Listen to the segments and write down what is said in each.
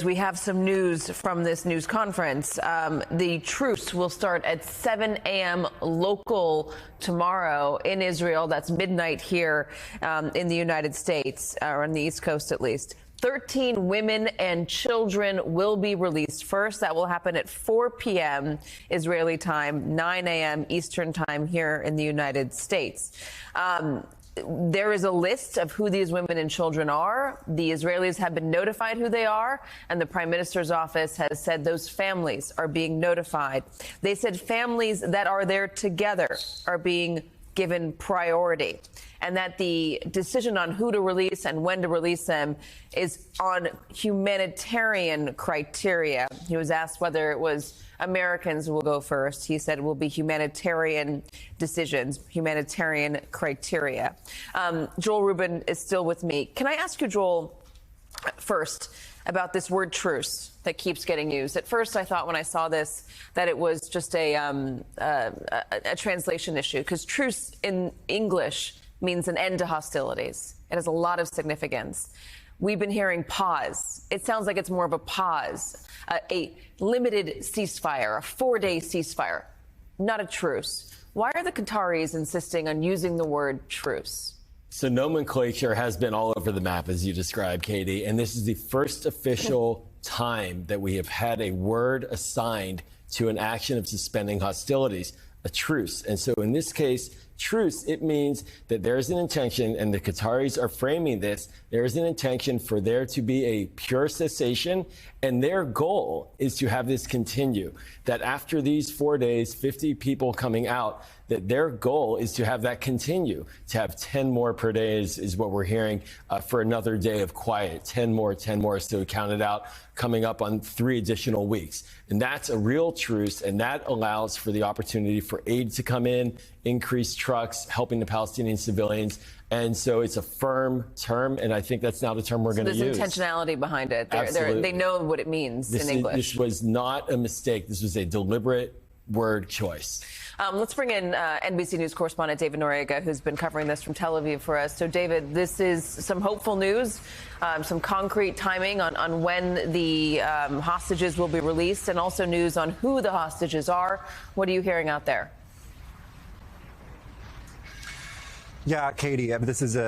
We have some news from this news conference. The truce will start at 7 a.m. local tomorrow in Israel. That's midnight here in the United States, or on the East Coast at least. 13 women and children will be released first. That will happen at 4 p.m. Israeli time, 9 a.m. Eastern time here in the United States. There is a list of who these women and children are. The Israelis have been notified who they are, and the Prime Minister's office has said those families are being notified. They said families that are there together are being given priority, and that the decision on who to release and when to release them is on humanitarian criteria. He was asked whether it was Americans will go first. He said it will be humanitarian decisions, humanitarian criteria. Joel Rubin is still with me. Can I ask you, Joel, first about this word truce that keeps getting used? At first, I thought when I saw this that it was just a translation issue, because truce in English means an end to hostilities. It has a lot of significance. We've been hearing pause. It sounds like it's more of a pause, a limited ceasefire, a 4-day ceasefire, not a truce. Why are the Qataris insisting on using the word truce? So nomenclature has been all over the map, as you described, Katie, and this is the first official time that we have had a word assigned to an action of suspending hostilities, a truce. And so in this case, truce, it means that there is an intention, and the Qataris are framing this, there is an intention for there to be a pure cessation, and their goal is to have this continue, that after these 4 days, 50 people coming out, that their goal is to have that continue, to have 10 more per day is what we're hearing for another day of quiet, 10 more, so count it out, coming up on 3 additional weeks. And that's a real truce, and that allows for the opportunity for aid to come in, increased trucks, helping the Palestinian civilians. And so it's a firm term, and I think that's now the term we're going to use. There's intentionality behind it. They know what it means in English. This was not a mistake. This was a deliberate word choice. Let's bring in NBC News correspondent David Noriega, who's been covering this from Tel Aviv for us. So, David, this is some hopeful news, some concrete timing on when the hostages will be released, and also news on who the hostages are. What are you hearing out there? Yeah, Katie, this is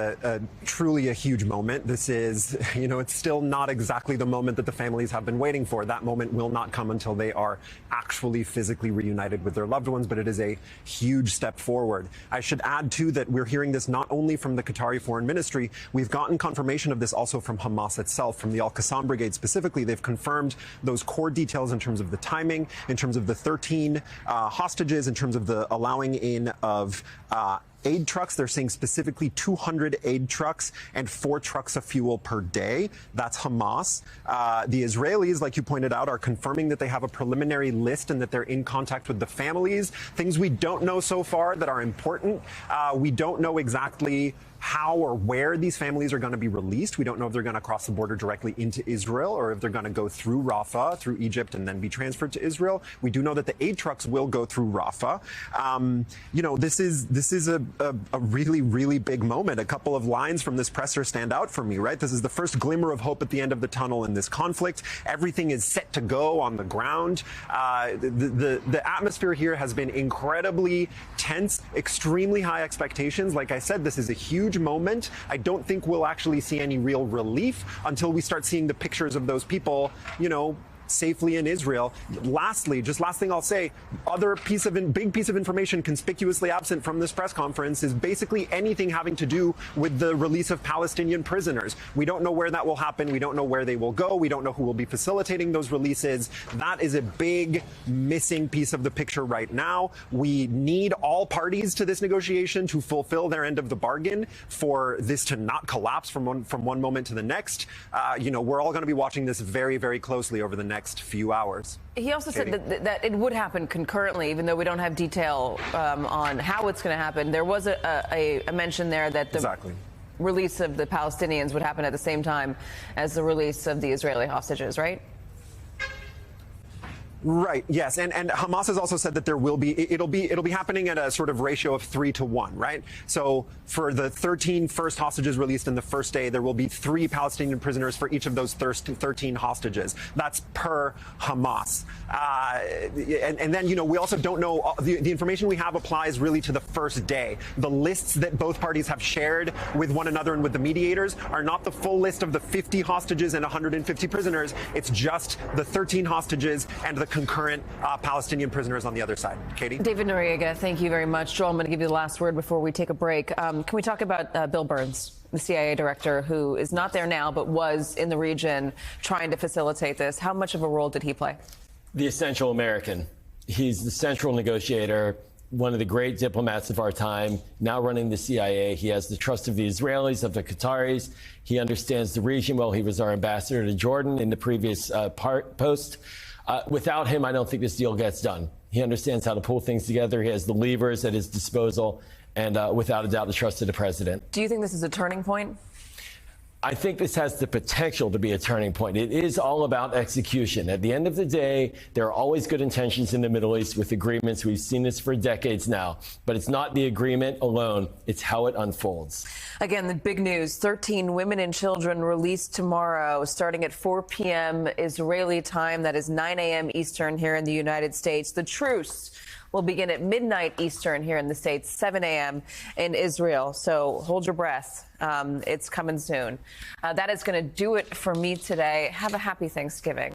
truly a huge moment. This is, it's still not exactly the moment that the families have been waiting for. That moment will not come until they are actually physically reunited with their loved ones, but it is a huge step forward. I should add, too, that we're hearing this not only from the Qatari Foreign Ministry, we've gotten confirmation of this also from Hamas itself, from the Al-Qassam Brigade specifically. They've confirmed those core details in terms of the timing, in terms of the 13 hostages, in terms of the allowing in of aid trucks. They're saying specifically 200 aid trucks and 4 trucks of fuel per day. That's Hamas. The Israelis, like you pointed out, are confirming that they have a preliminary list and that they're in contact with the families. Things we don't know so far that are important. We don't know exactly how or where these families are going to be released. We don't know if they're going to cross the border directly into Israel or if they're going to go through Rafah, through Egypt, and then be transferred to Israel. We do know that the aid trucks will go through Rafah. This is a really, really big moment. A couple of lines from this presser stand out for me, right? This is the first glimmer of hope at the end of the tunnel in this conflict. Everything is set to go on the ground. The atmosphere here has been incredibly tense, extremely high expectations. Like I said, this is a huge moment. I don't think we'll actually see any real relief until we start seeing the pictures of those people, safely in Israel. Lastly, last thing I'll say, other big piece of information conspicuously absent from this press conference is basically anything having to do with the release of Palestinian prisoners. We don't know where that will happen. We don't know where they will go. We don't know who will be facilitating those releases. That is a big missing piece of the picture right now. We need all parties to this negotiation to fulfill their end of the bargain for this to not collapse from one moment to the next. We're all going to be watching this very, very closely over the next few hours. He also said that it would happen concurrently, even though we don't have detail on how it's going to happen. There was a mention there that the release of the Palestinians would happen at the same time as the release of the Israeli hostages, right? Right. Yes. And Hamas has also said that it'll be happening at a sort of ratio of 3-to-1. Right. So for the 13 first hostages released in the first day, there will be 3 Palestinian prisoners for each of those 13 hostages. That's per Hamas. And then, we also don't know the information we have applies really to the first day. The lists that both parties have shared with one another and with the mediators are not the full list of the 50 hostages and 150 prisoners. It's just the 13 hostages and the concurrent Palestinian prisoners on the other side. Katie? David Noriega, thank you very much. Joel, I'm going to give you the last word before we take a break. Can we talk about Bill Burns, the CIA director, who is not there now but was in the region trying to facilitate this? How much of a role did he play? The essential American. He's the central negotiator, one of the great diplomats of our time, now running the CIA. He has the trust of the Israelis, of the Qataris. He understands the region well. He was our ambassador to Jordan in the previous post. Without him, I don't think this deal gets done. He understands how to pull things together. He has the levers at his disposal, and without a doubt, the trust of the president. Do you think this is a turning point? I think this has the potential to be a turning point. It is all about execution. At the end of the day, there are always good intentions in the Middle East with agreements. We've seen this for decades now. But it's not the agreement alone. It's how it unfolds. Again, the big news, 13 women and children released tomorrow, starting at 4 p.m. Israeli time. That is 9 a.m. Eastern here in the United States. The truce will begin at midnight Eastern here in the States, 7 a.m. in Israel. So hold your breath. It's coming soon. That is going to do it for me today. Have a happy Thanksgiving.